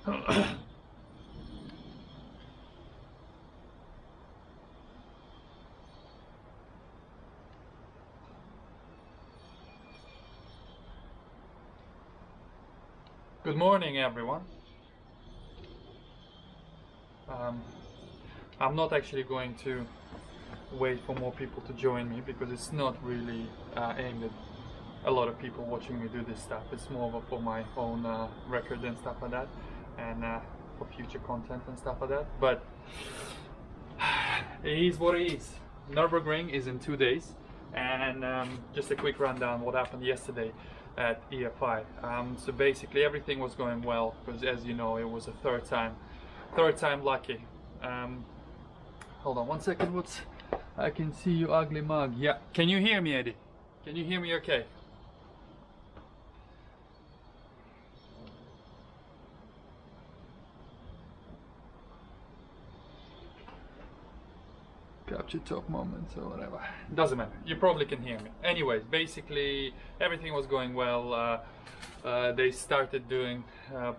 Good morning, everyone. I'm not actually going to wait for more people to join me because it's not really aimed at a lot of people watching me do this stuff. It's more for my own record and stuff like that, and for future content and stuff like that. But it is what it is. Nürburgring is in 2 days, and just a quick rundown what happened yesterday at EFI. So basically everything was going well because, as you know, it was a third time lucky. Hold on 1 second. I can see you, ugly mug. Yeah, can you hear me, Eddie? Can you hear me okay? Capture top moments or whatever. Doesn't matter. You probably can hear me. Anyways, basically everything was going well. They started doing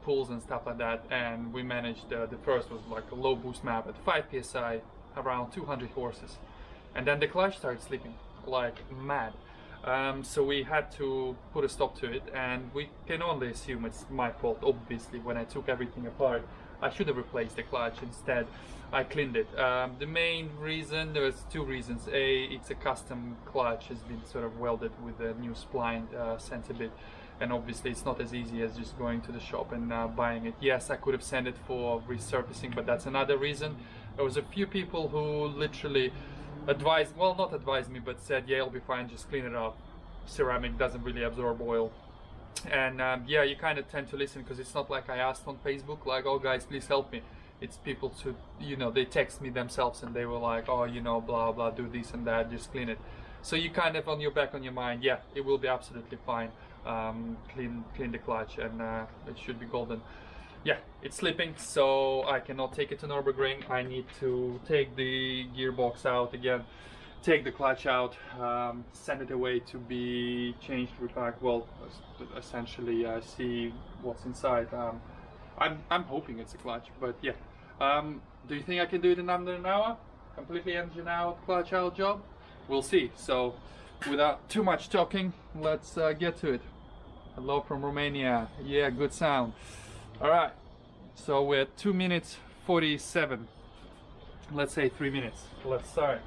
pulls and stuff like that, and we managed. The first was like a low boost map at 5 psi, around 200 horses, and then the clutch started slipping like mad. So we had to put a stop to it, and we can only assume it's my fault. Obviously, when I took everything apart, I should have replaced the clutch. Instead, I cleaned it. The main reason, there was two reasons. A, it's a custom clutch, has been sort of welded with a new spline center bit, and obviously it's not as easy as just going to the shop and buying it. Yes, I could have sent it for resurfacing, but that's another reason. There was a few people who literally advised, well, not advised me, but said, yeah, it'll be fine, just clean it up. Ceramic doesn't really absorb oil. And yeah, you kind of tend to listen, because it's not like I asked on Facebook, like, oh guys, please help me. It's people to, you know, they text me themselves and they were like, oh, you know, blah blah, do this and that, just clean it. So you kind of on your back, on your mind, yeah, it will be absolutely fine. Clean the clutch, and it should be golden. Yeah, it's slipping, so I cannot take it to Nürburgring. I need to take the gearbox out again, take the clutch out, send it away to be changed, repacked. Well, essentially see what's inside. I'm hoping it's a clutch, but yeah. Do you think I can do it in under an hour? Completely engine out, clutch out job? We'll see. So without too much talking, let's get to it. Hello from Romania. Yeah, good sound. All right, so we're at 2 minutes 47. Let's say 3 minutes. Let's start.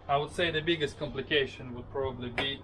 I would say the biggest complication would probably be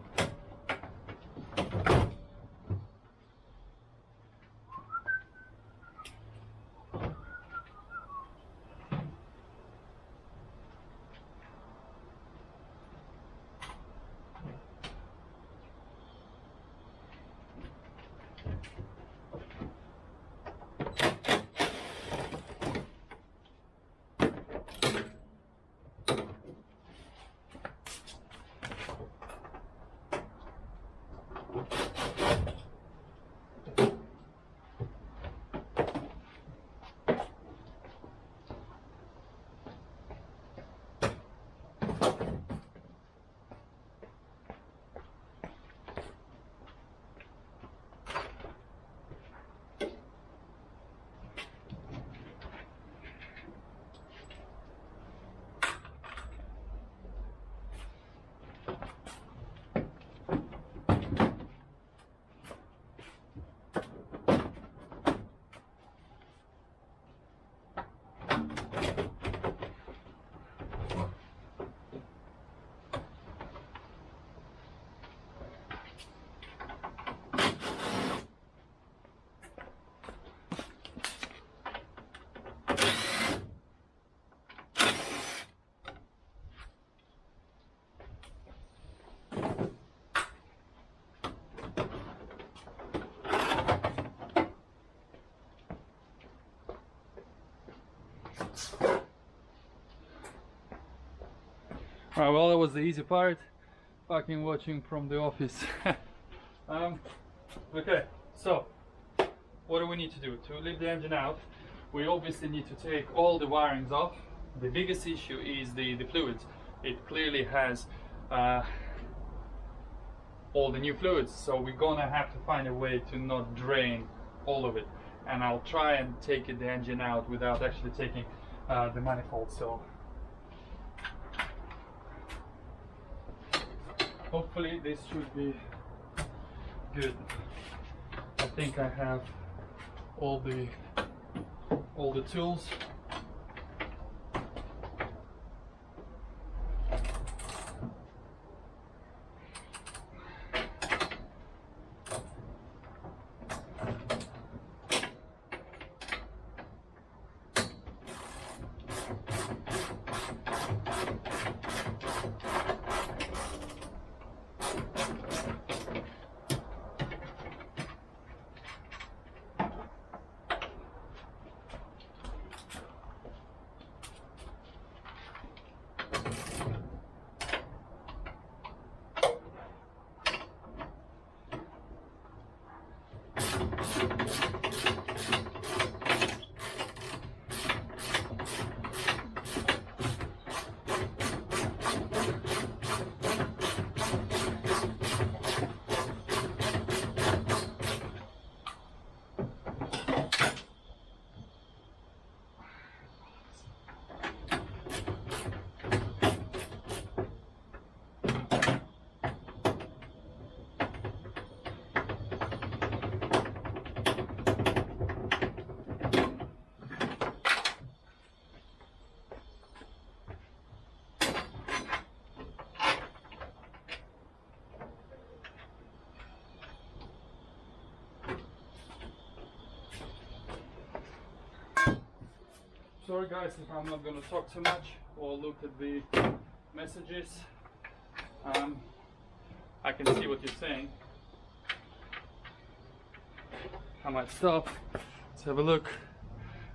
Alright, well, that was the easy part. Fucking watching from the office. Okay, so what do we need to do? To leave the engine out, we obviously need to take all the wirings off. The biggest issue is the fluids. It clearly has all the new fluids, so we're gonna have to find a way to not drain all of it, and I'll try and take the engine out without actually taking the manifold. So hopefully this should be good. I think I have all the tools. Sorry guys if I'm not going to talk too much or look at the messages. I can see what you're saying. I might stop. Let's have a look.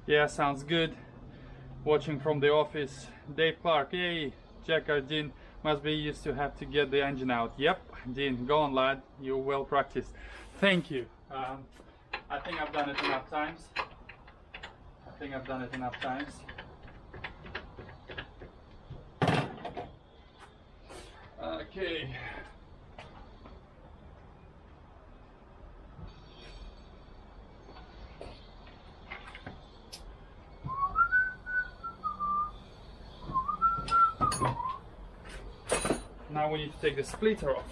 Yeah, sounds good. Watching from the office. Dave Clark, yay! Jack Dean must be used to have to get the engine out. Yep, Dean, go on lad, you're well practiced. Thank you. I think I've done it enough times. Okay. Now we need to take the splitter off.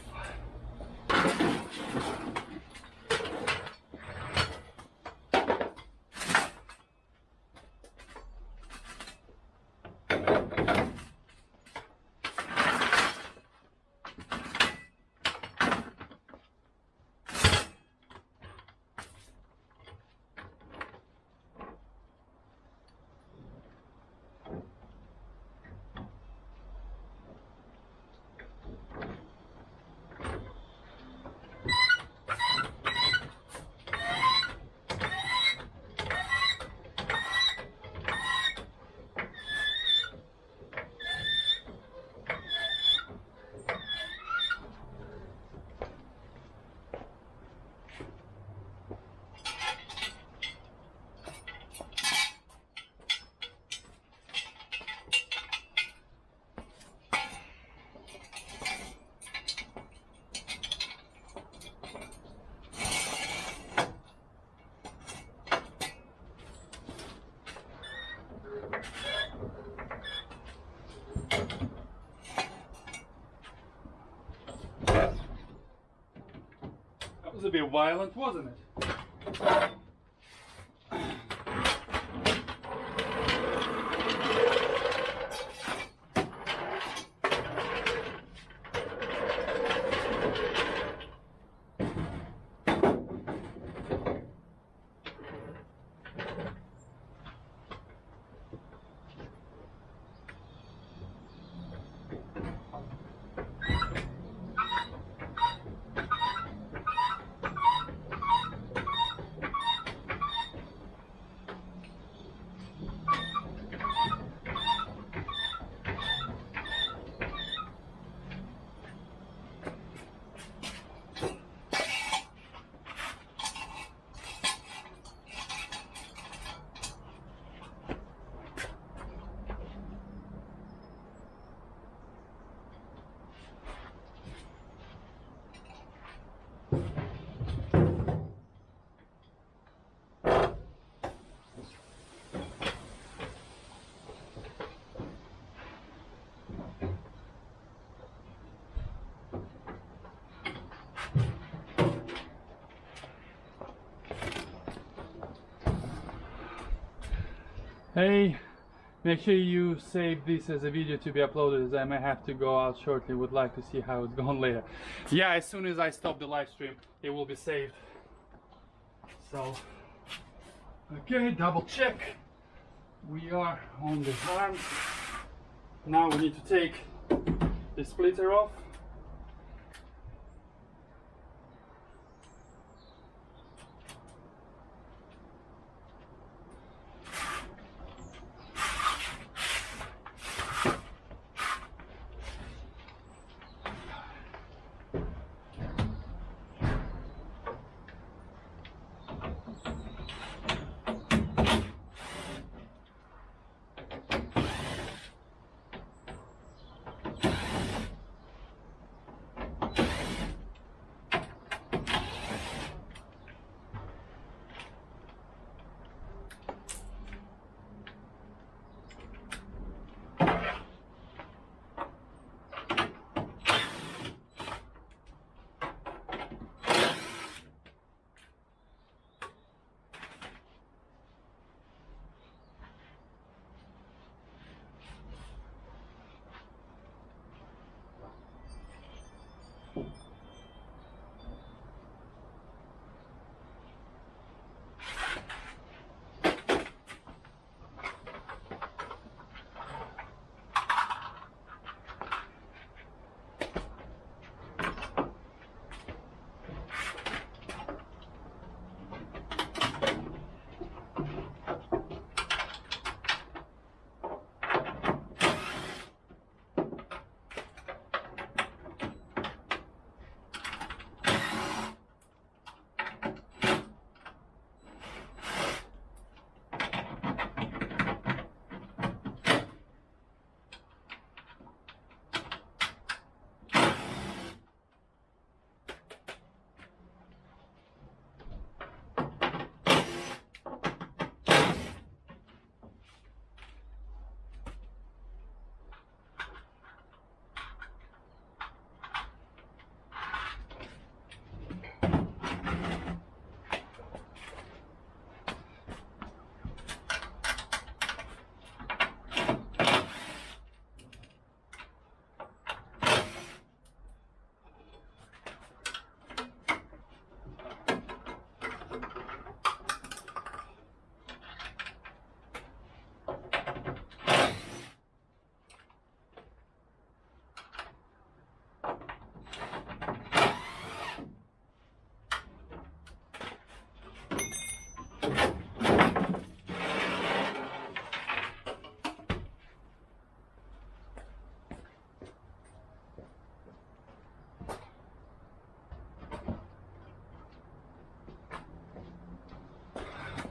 That was a bit violent, wasn't it? Hey, make sure you save this as a video to be uploaded, as I may have to go out shortly. Would like to see how it's going later. Yeah, as soon as I stop the live stream, it will be saved. So, okay, double check. We are on the arms. Now we need to take the splitter off.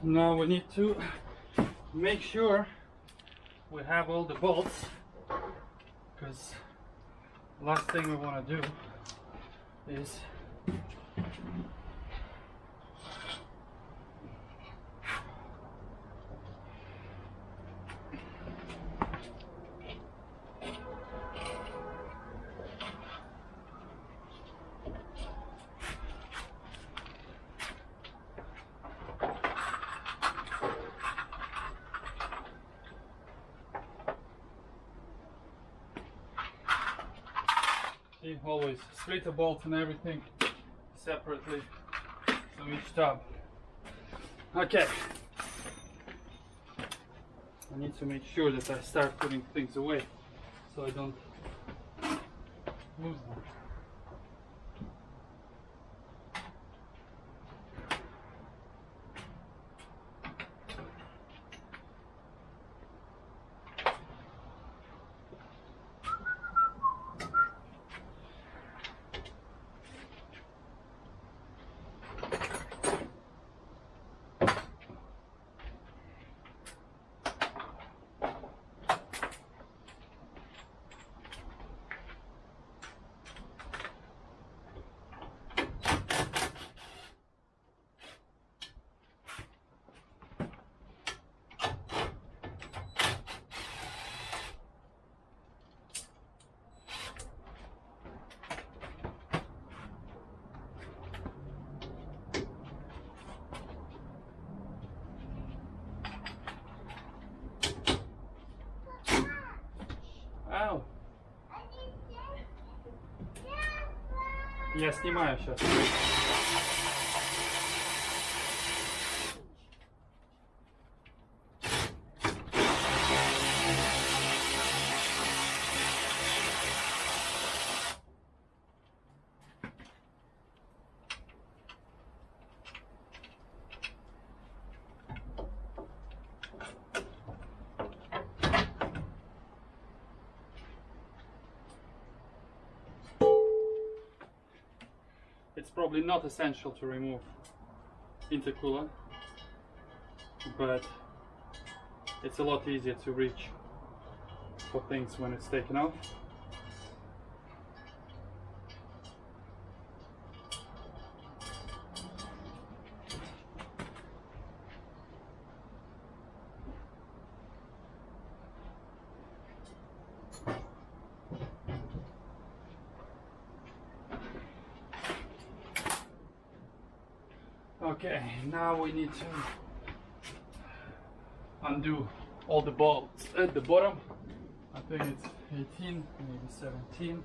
Now we need to make sure we have all the bolts, because last thing we want to do is always split the bolts and everything separately from each tub. Okay, I need to make sure that I start putting things away so I don't lose them. Я снимаю сейчас. It's probably not essential to remove intercooler, but it's a lot easier to reach for things when it's taken off. Okay, now we need to undo all the bolts at the bottom. I think it's 18, maybe 17.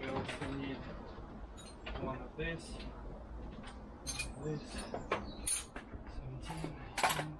We also need one of this, 17, 18.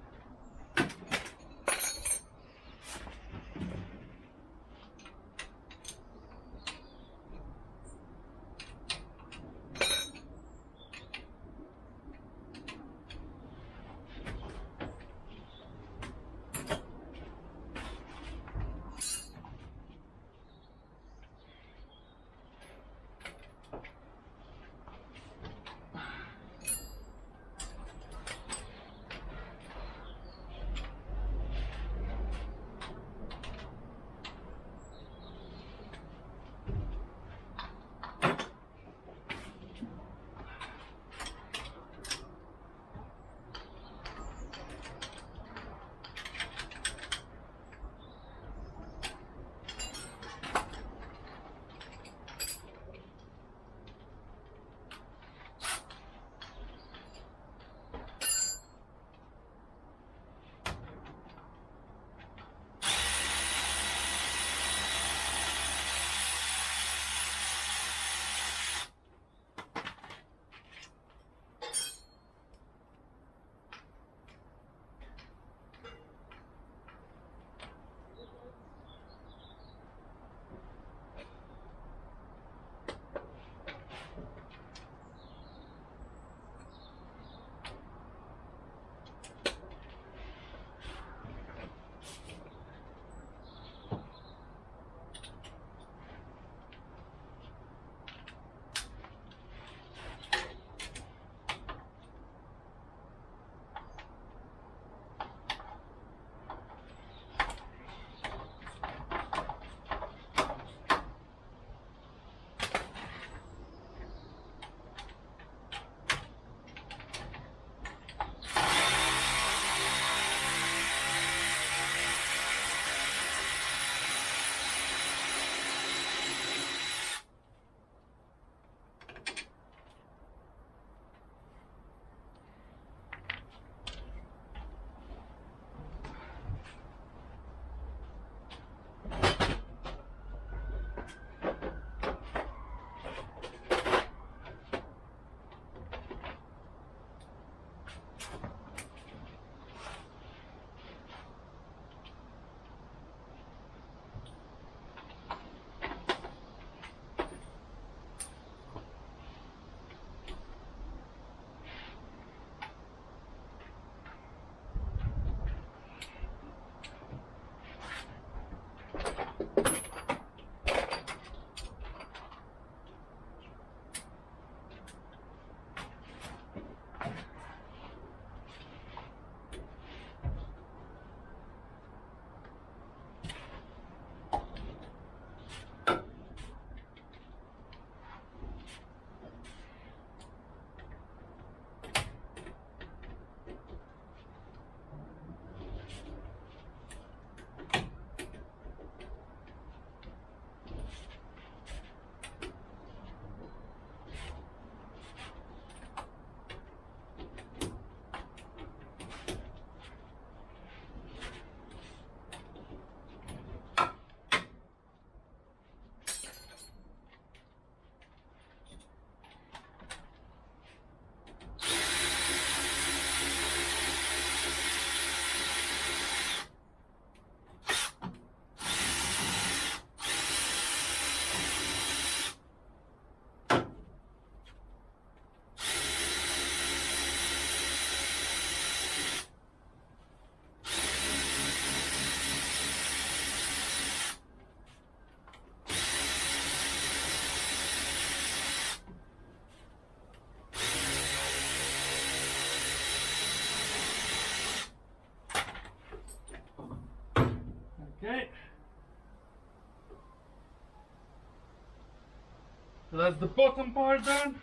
That's the bottom part done.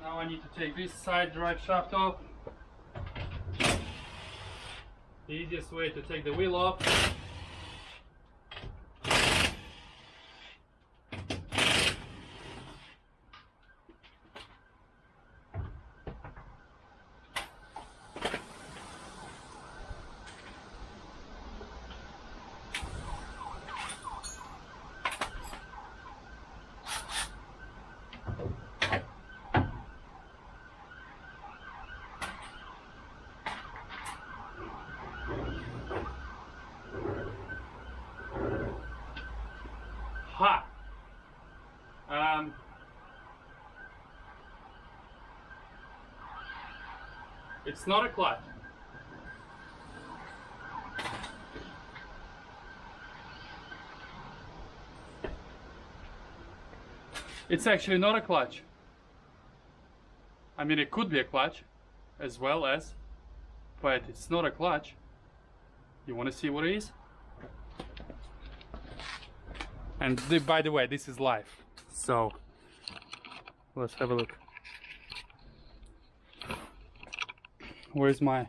Now I need to take this side drive shaft off. The easiest way to take the wheel off. Ha! It's not a clutch. It's actually not a clutch. I mean, it could be a clutch as well as, but it's not a clutch. You want to see what it is? And by the way, this is live, so let's have a look. Where's my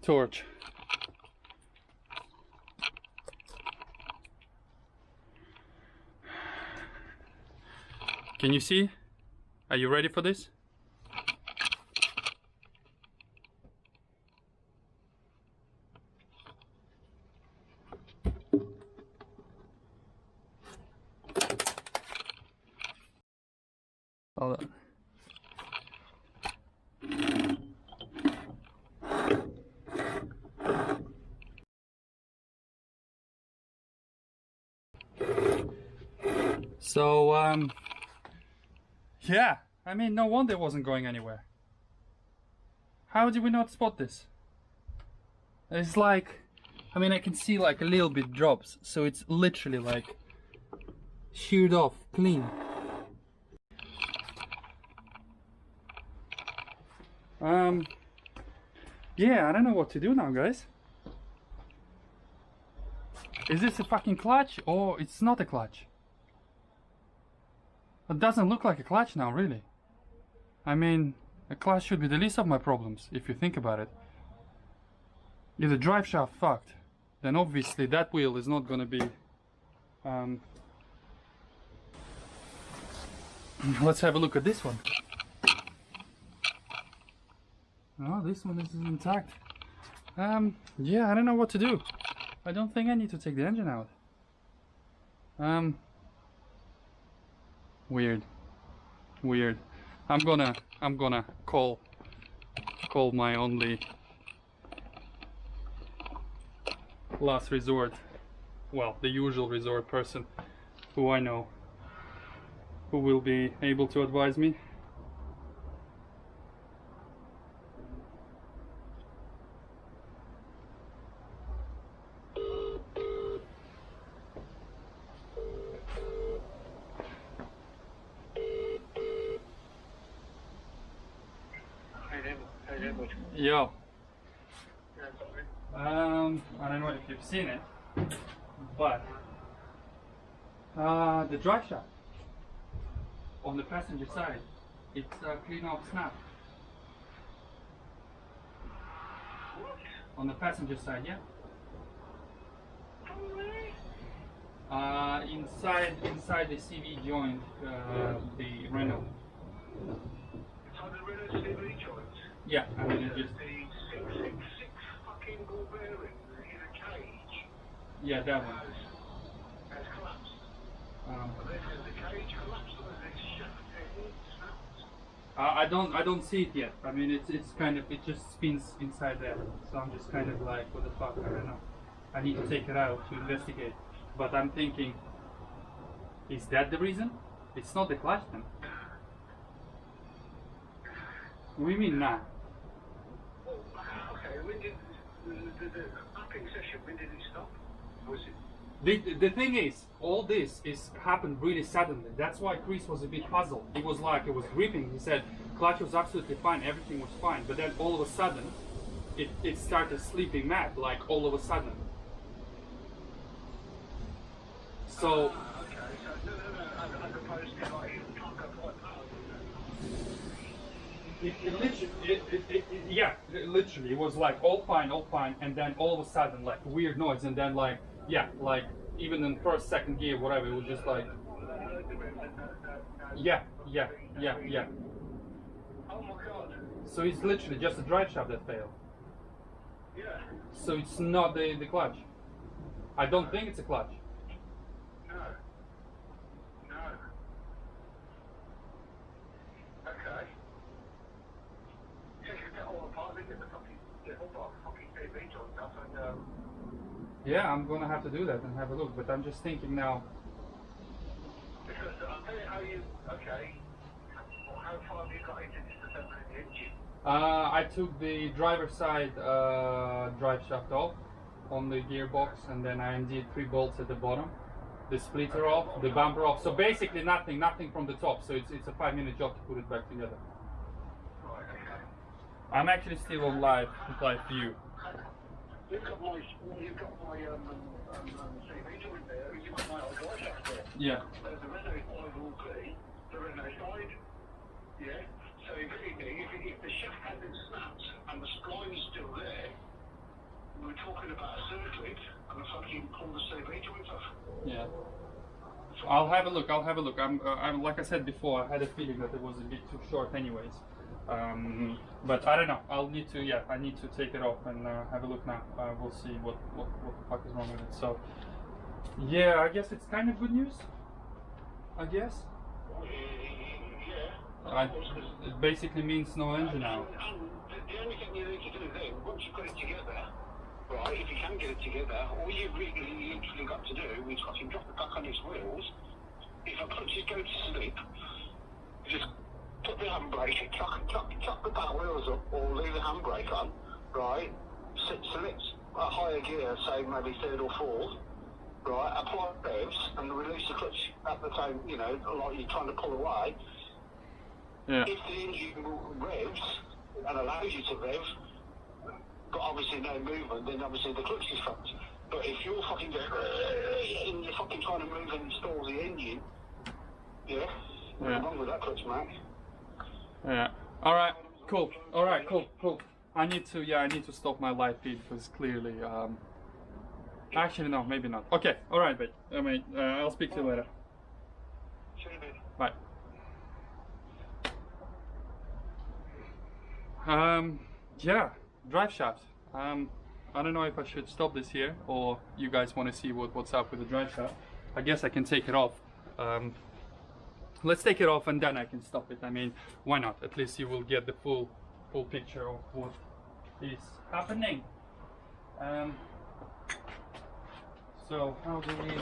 torch? Can you see? Are you ready for this? Hold on. So, yeah, I mean, no wonder it wasn't going anywhere. How did we not spot this? It's like, I mean, I can see like a little bit drops, so it's literally like sheared off, clean. Yeah, I don't know what to do now, guys. Is this a fucking clutch or it's not a clutch? It doesn't look like a clutch now, really. I mean, a clutch should be the least of my problems, if you think about it. If the drive shaft fucked, then obviously that wheel is not gonna be... Let's have a look at this one. Oh, this one is intact. Yeah, I don't know what to do. I don't think I need to take the engine out. Weird. I'm gonna call my only last resort, well, the usual resort person who I know, who will be able to advise me. Yo. I don't know if you've seen it, but the drive shaft on the passenger side, it's clean off snap. On the passenger side, yeah. Inside the CV joint, the Renault. Inside the Renault CV joint? Yeah, I mean it just... The 666 fucking ball bearing in a cage. Yeah, that one. Has collapsed. But then has the cage collapsed or has it shaft snapped? I don't see it yet. I mean it's kind of, it just spins inside there. So I'm just kind of like, what the fuck, I don't know. I need to take it out to investigate. But I'm thinking, is that the reason? It's not the clutch then. What do you mean nah? Well, okay, when did the mapping session, when did it stop? Was it The thing is, all this is happened really suddenly. That's why Chris was a bit puzzled. He was like, it was gripping. He said clutch was absolutely fine, everything was fine. But then all of a sudden, it started sleeping mad, like all of a sudden. So. Okay, so no, as opposed to like you can't go quite Literally, it was like all fine, and then all of a sudden, like weird noise, and then like, yeah, like even in first, second gear, whatever, it was just like, yeah. Oh my god. So it's literally just a drive shaft that failed. Yeah. So it's not the clutch. I don't think it's a clutch. No. Okay. Yeah, you get all the parts, get the fucking TV joint stuff, and Yeah, I'm gonna have to do that and have a look. But I'm just thinking now. because I'll tell you how you. Okay. Well, how far have you got into disassembling the engine? I took the driver's side drive shaft off on the gearbox, and then I undid 3 bolts at the bottom. The splitter off, the bumper off. So basically nothing from the top. So it's a 5-minute job to put it back together. Right. Okay. I'm actually still on live view. You've got my CV joint there. You've got my old drive shaft there. Yeah. There's the Renault 5 the Renault side. Yeah. So if the shaft had been snapped and the spline is still there, we're talking about a circlip and a fucking pull the CV joint off. Yeah. I'll have a look. I'm like I said before, I had a feeling that it was a bit too short, anyways. But I don't know. I need to take it off and have a look now. We'll see what the fuck is wrong with it. So, yeah, I guess it's kind of good news. I guess. Yeah. It basically means no engine out. And the only thing you need to do then, once you've got it together, right, if you can get it together, all you've really literally got to do is fucking drop it back on its wheels. If a clutches go to sleep, just put the handbrake, chuck the back wheels up, or leave the handbrake on, right? Select a higher gear, say maybe 3rd or 4th, right? Apply revs and release the clutch at the time, you know, like you're trying to pull away. Yeah. If the engine revs and allows you to rev, but obviously no movement, then obviously the clutch is fucked. But if you're fucking going and you're fucking trying to move and install the engine, nothing wrong with that clutch, mate. Yeah. All right. Cool. All right. Cool. I need to stop my live feed because clearly, actually no, maybe not. Okay. All right, mate. I'll speak to you later. See you, mate. Bye. Yeah, drive shaft. I don't know if I should stop this here or you guys want to see what's up with the drive shaft. I guess I can take it off. Let's take it off and then I can stop it. I mean, why not? At least you will get the full picture of what is happening. So how do we...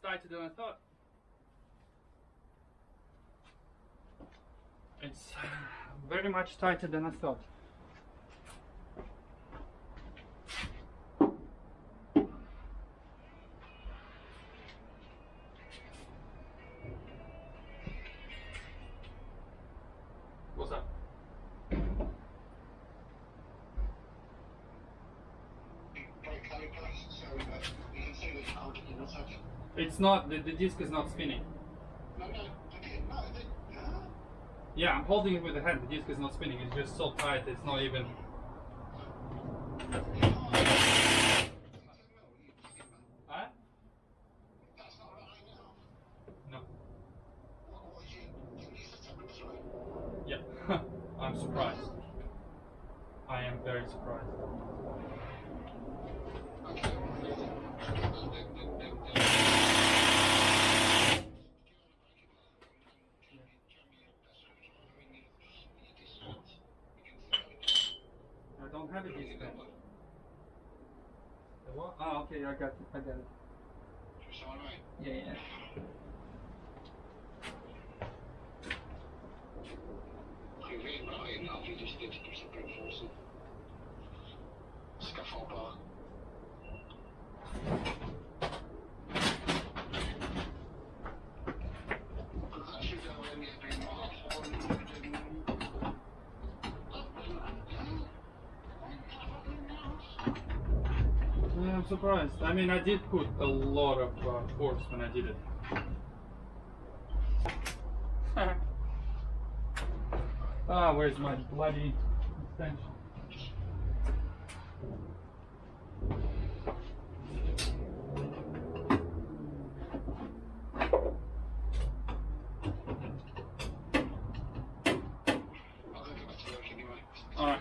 tighter than I thought. It's very much tighter than I thought. What's up? It's not, the disc is not spinning. Yeah, I'm holding it with the hand, the disc is not spinning, it's just so tight, it's not even... Huh? very surprised. I don't have a display. The what? Ah, okay, I got it. Yeah, yeah. You just did some brute forcing. Scaffold bar. Yeah, I'm surprised. I mean, I did put a lot of force when I did it. Ah, where's my bloody extension? Alright.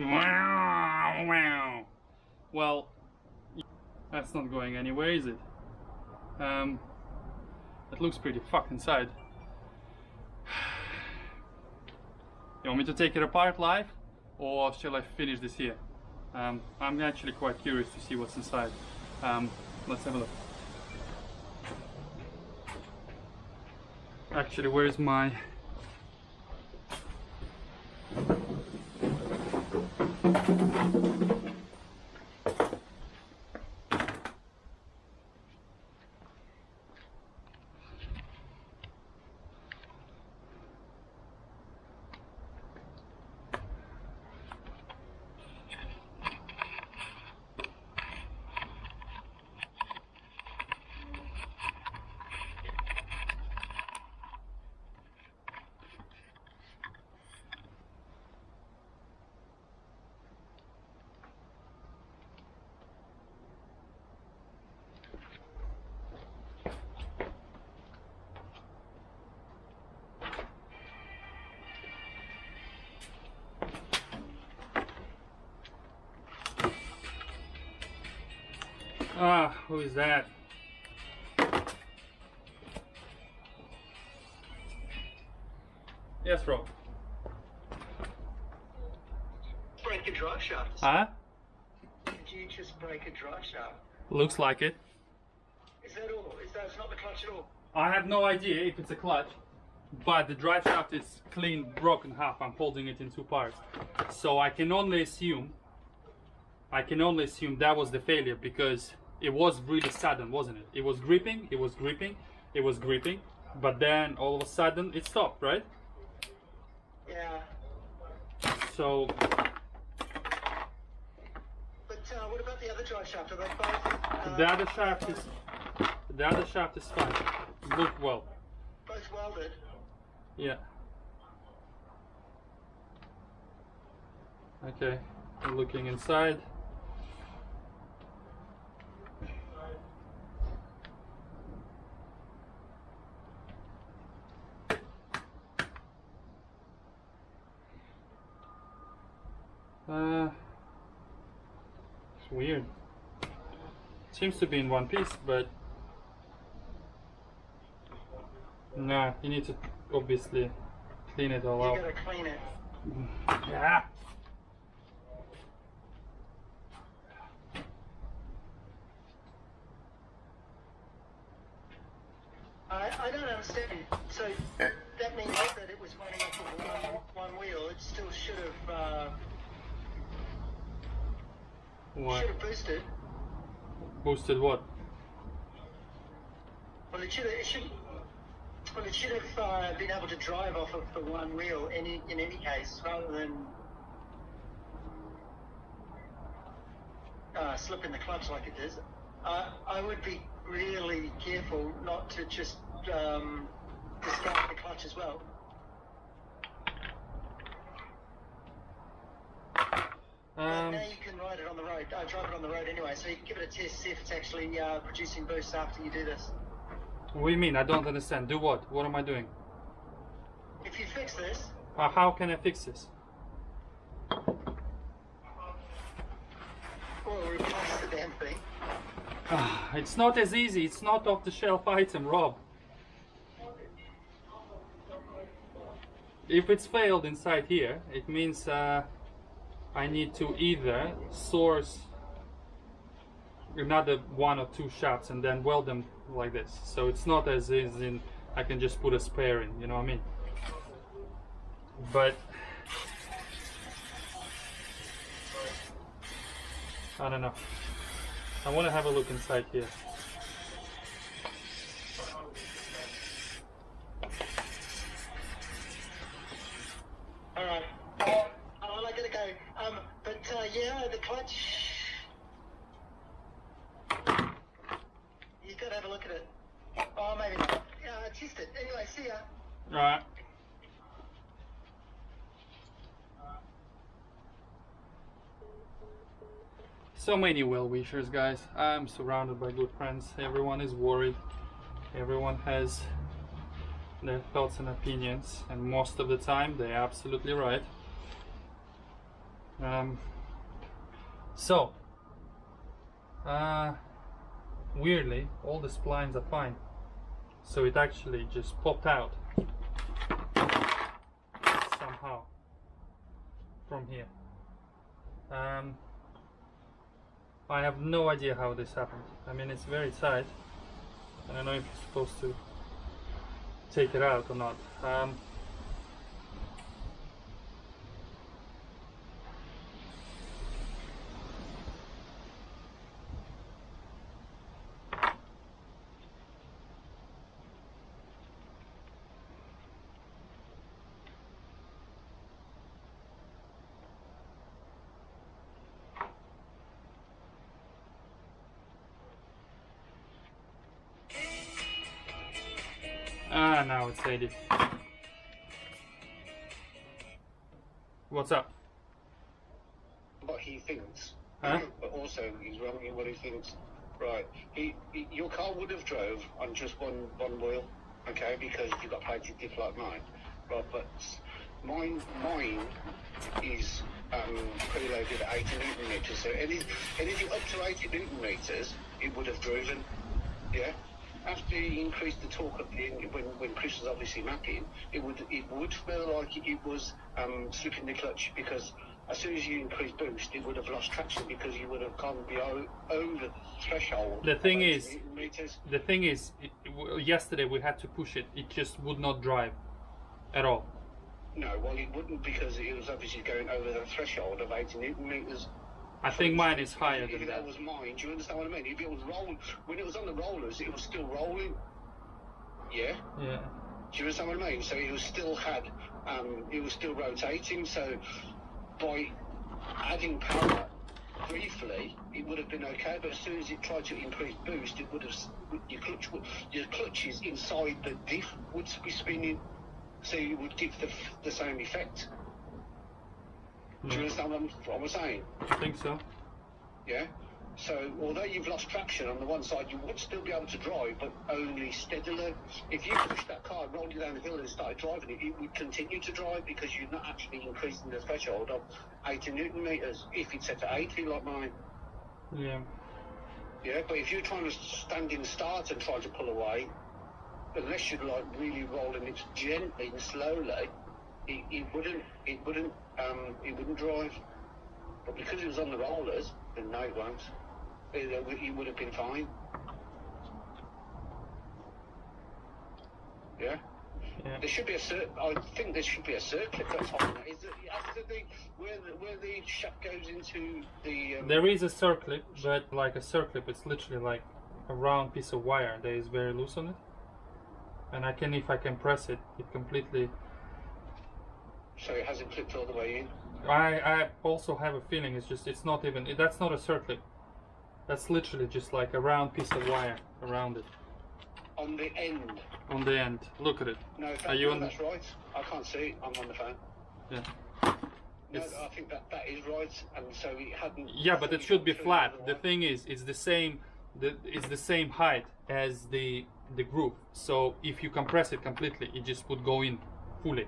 Wow, wow. Well, that's not going anywhere, is it? It looks pretty fucked inside. You want me to take it apart live, or shall I finish this here? I'm actually quite curious to see what's inside. Let's have a look. Actually, where's my... Ah, who is that? Yes, Rob. Break a drive shaft. Huh? Did you just break a drive shaft? Looks like it. Is that all? Is that not the clutch at all? I have no idea if it's a clutch, but the drive shaft is clean broken half. I'm folding it in two parts, so I can only assume that was the failure, because it was really sudden, wasn't it? It was gripping, it was gripping, it was gripping, but then all of a sudden it stopped, right? Yeah. So But what about the other drive shaft? Are they both? the other shaft is fine. Look, well, Both welded. yeah. Okay, I'm looking inside. It's weird. Seems to be in one piece, but no, you need to obviously clean it all You out. gotta clean it. Yeah. I don't understand. So that means that it was running off of one wheel. It still should have What? boosted. Boosted what? Well, it should have been able to drive off of the one wheel in any case, rather than slip in the clutch like it does. I would be really careful not to just discard the clutch as well. Now you can ride it on the road. Drive it on the road anyway, so you can give it a test, see if it's actually producing boosts after you do this. What do you mean? I don't understand. Do what? What am I doing? If you fix this, How can I fix this? or replace the damn thing. It's not as easy. It's not off the shelf item, Rob. If it's failed inside here, it means I need to either source another one or two shafts and then weld them like this. So it's not as in I can just put a spare in, you know what I mean? But I don't know. I want to have a look inside here. Alright. I gotta go. But yeah, the clutch. You gotta have a look at it. Oh, maybe not. Yeah, test it. Anyway, see ya. Alright. So many well-wishers, guys. I'm surrounded by good friends. Everyone is worried. Everyone has their thoughts and opinions, and most of the time they're absolutely right. So weirdly, all the splines are fine. So it actually just popped out somehow from here. I have no idea how this happened. I mean, it's very tight. I don't know if you're supposed to take it out or not. Now it's 80. What's up? What he thinks, Huh? but also he's wrong in what he thinks. Right, your car would have drove on just one wheel, okay, because you got plated diff like mine, right? But mine is preloaded at 80 Newton meters, so anything up to 80 Newton meters, it would have driven, yeah. After you increased the torque of the engine, when Chris was obviously mapping, it would feel like it was slipping the clutch, because as soon as you increase boost, it would have lost traction because you would have gone over the threshold. The thing is, yesterday we had to push it. It just would not drive at all. No, well, it wouldn't, because it was obviously going over the threshold of 80 Newton meters. I think mine is higher than If that was mine, do you understand what I mean? If it was rolling, when it was on the rollers, it was still rolling. Yeah? Yeah. Do you understand what I mean? So it was still rotating, so by adding power briefly, it would have been okay, but as soon as it tried to increase boost, it would have, your clutches inside the diff would be spinning, so it would give the same effect. Do you understand what I'm saying? I think so. Yeah? So, although you've lost traction on the one side, you would still be able to drive, but only steadily. If you pushed that car, rolled it down the hill and started driving it, it would continue to drive, because you're not actually increasing the threshold of 80 Newton meters, if it's set at 80 like mine. Yeah. Yeah, but if you're trying to stand in start and try to pull away, unless you're like really rolling it gently and slowly, it wouldn't drive. But because it was on the rollers, then no, it won't. It would have been fine. Yeah. Yeah. There should be I think there should be a circlip that's on that. Is it after where the shaft goes into the? There is a circlip, but like a circlip, it's literally like a round piece of wire that is very loose on it. And if I can press it, it completely. So it hasn't clipped all the way in. I also have a feeling it's not even, that's not a circlip. That's literally just like a round piece of wire around it. On the end. On the end. Look at it. No, that's right. I can't see it. I'm on the phone. Yeah. No, I think that is right, and so it hadn't. Yeah, but it should be flat. The thing is, it's the same height as the groove. So if you compress it completely, it just would go in fully.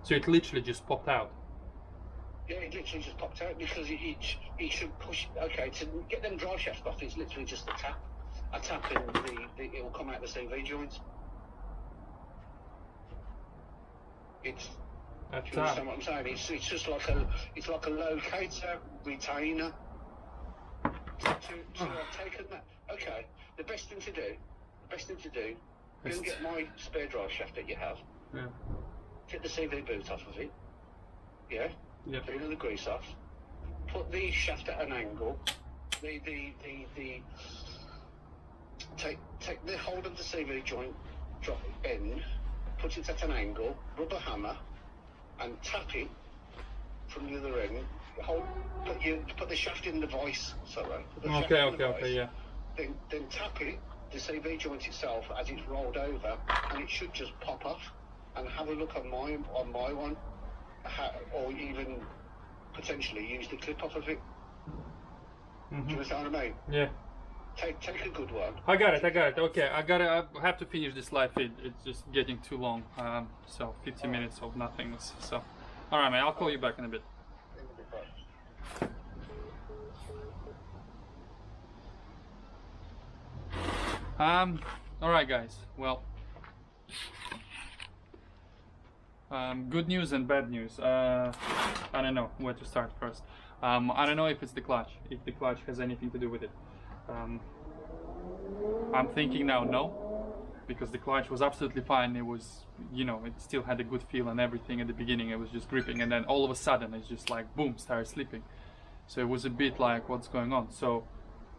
So it literally just popped out. Yeah, it literally just popped out, because it should push. Okay, to get them drive shafts off, it's literally just a tap and it will come out the CV joints. It's. Do you understand what I'm saying? It's just like a locator retainer. To have taken that. Okay, the best thing to do, go and get my spare drive shaft that you have. Yeah. Take the CV boot off of it. Yeah. Yep. Put the grease off. Put the shaft at an angle. Take the hold of the CV joint, drop end, put it at an angle, rubber hammer, and tap it from the other end. Put the shaft in the vise. Sorry. Okay, yeah. Then tap it, the CV joint itself, as it's rolled over, and it should just pop off. And have a look on my one, or even potentially use the clip off of it. Do you understand what I mean? Yeah. Take a good one. I got it. Okay, I have to finish this live feed. It's just getting too long. So 50 minutes of nothingness. So, all right, man. I'll call you back in a bit. All right, guys. Well, good news and bad news. I don't know where to start first. I don't know if it's the clutch, if the clutch has anything to do with it. I'm thinking now no, because the clutch was absolutely fine. It was, you know, it still had a good feel and everything at the beginning. It was just gripping, and then all of a sudden it's just like boom, started slipping. So it was a bit like, what's going on? So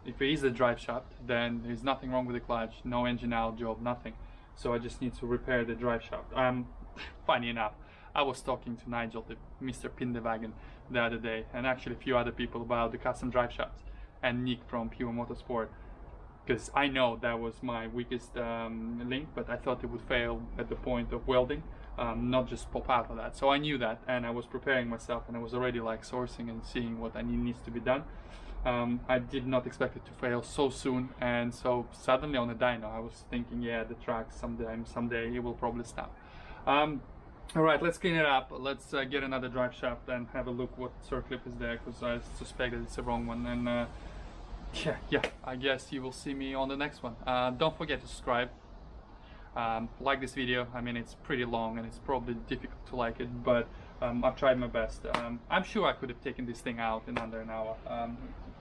if it is a drive shaft, then there's nothing wrong with the clutch, no engine out job, nothing. So I just need to repair the drive shaft. Funny enough, I was talking to Nigel, the Mr. Pindewagen, the other day, and actually a few other people about the custom drive shafts, and Nick from Pure Motorsport, because I know that was my weakest link, but I thought it would fail at the point of welding, not just pop out of that. So I knew that, and I was preparing myself, and I was already like sourcing and seeing what needs to be done. I did not expect it to fail so soon, and so suddenly on the dyno I was thinking, yeah, the track someday it will probably stop. All right, let's clean it up. Let's get another drive shaft and have a look what circlip is there, because I suspect that it's the wrong one. And yeah, I guess you will see me on the next one. Don't forget to subscribe. Like this video. I mean, it's pretty long and it's probably difficult to like it, but I've tried my best. I'm sure I could have taken this thing out in under an hour.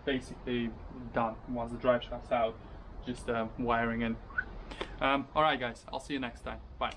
Basically done once the drive shaft's out, just wiring in. All right, guys, I'll see you next time. Bye.